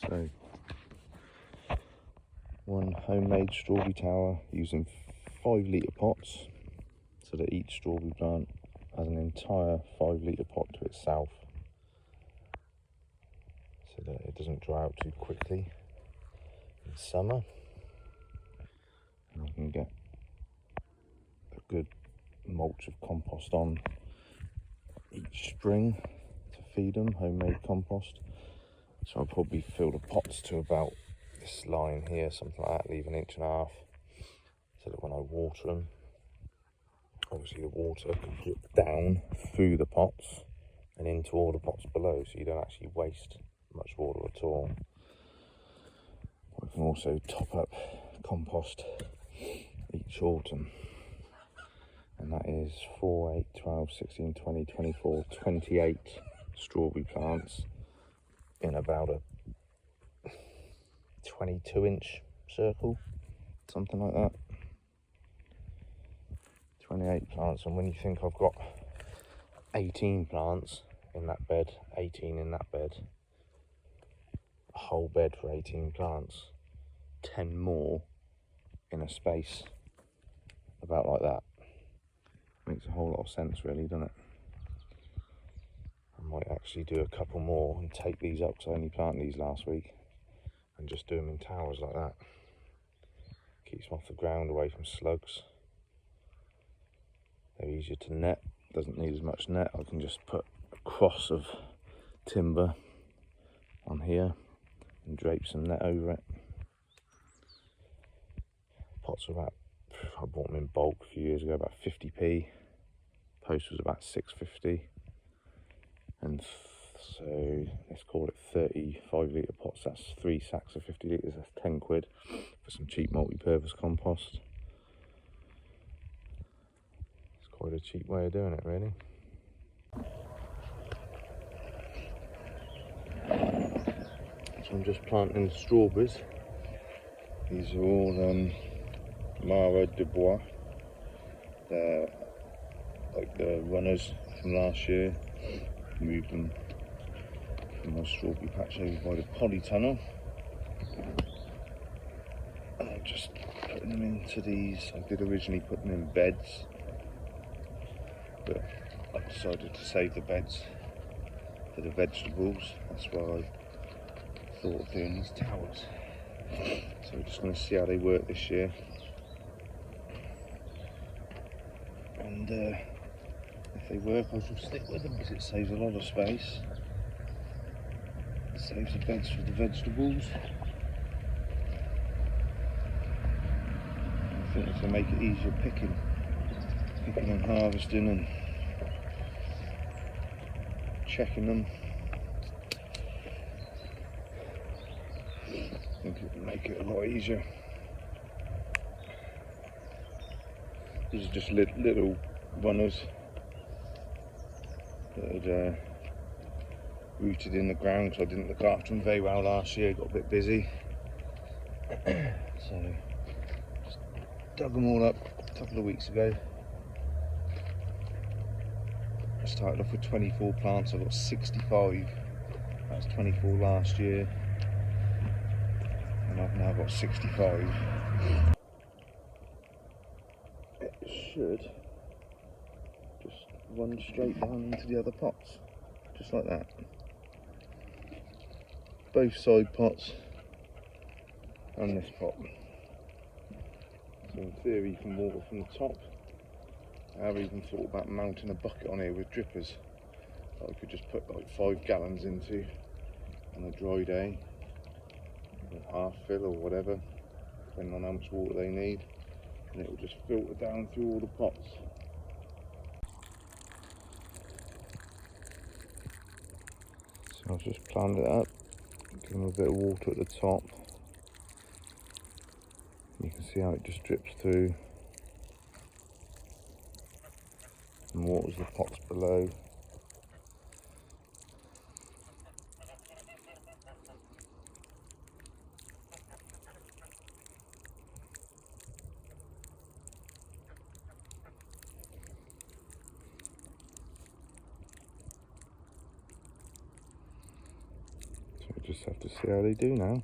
So, one homemade strawberry tower using 5 litre pots, so that each strawberry plant has an entire 5 litre pot to itself, so that it doesn't dry out too quickly in summer, and I can get a good mulch of compost on each spring to feed them, homemade compost. So I'll probably fill the pots to about this line here, something like that, leave 1.5 inches, so that when I water them, obviously the water can drip down through the pots and into all the pots below, so you don't actually waste much water at all. I can also top up compost each autumn, and that is 4, 8, 12, 16, 20, 24, 28 strawberry plants in about a 22-inch circle, something like that. 28 plants, and when you think I've got 18 plants in that bed, 18 in that bed, a whole bed for 18 plants, 10 more in a space about like that, makes a whole lot of sense really, doesn't it? I might actually do a couple more and take these up, because I only planted these last week, and just do them in towers like that. Keeps them off the ground, away from slugs. They're easier to net, doesn't need as much net. I can just put a cross of timber on here and drape some net over it. Pots are about, I bought them in bulk a few years ago, about 50p. Post was about 6.50, and so let's call it 35 litre pots. That's 3 sacks of 50 litres. That's 10 quid for some cheap multi-purpose compost. It's quite a cheap way of doing it, really. So I'm just planting strawberries. These are all Mara de Bois. They're like the runners from last year. Moved them from my strawberry patch over by the polytunnel. And I'm just putting them into these. I did originally put them in beds, but I decided to save the beds for the vegetables. That's why I thought of doing these towers. So we're just going to see how they work this year. And if they work, I shall stick with them, because it saves a lot of space. It saves the beds for the vegetables. I think it's going to make it easier picking and harvesting and checking them. I think it will make it a lot easier. These are just little runners that had rooted in the ground, because I didn't look after them very well last year, got a bit busy. So just dug them all up a couple of weeks ago. I started off with 24 plants, I got 65. That's 24 last year, and I've now got 65. It should just run straight down into the other pots, just like that. Both side pots and this pot. So in theory you can water from the top. I have even thought about mounting a bucket on here with drippers that I could just put like 5 gallons into on a dry day, half fill or whatever, depending on how much water they need, and it will just filter down through all the pots. So I've just planned it up, give them a bit of water at the top. You can see how it just drips through and waters the pots below. just have to see how they do now.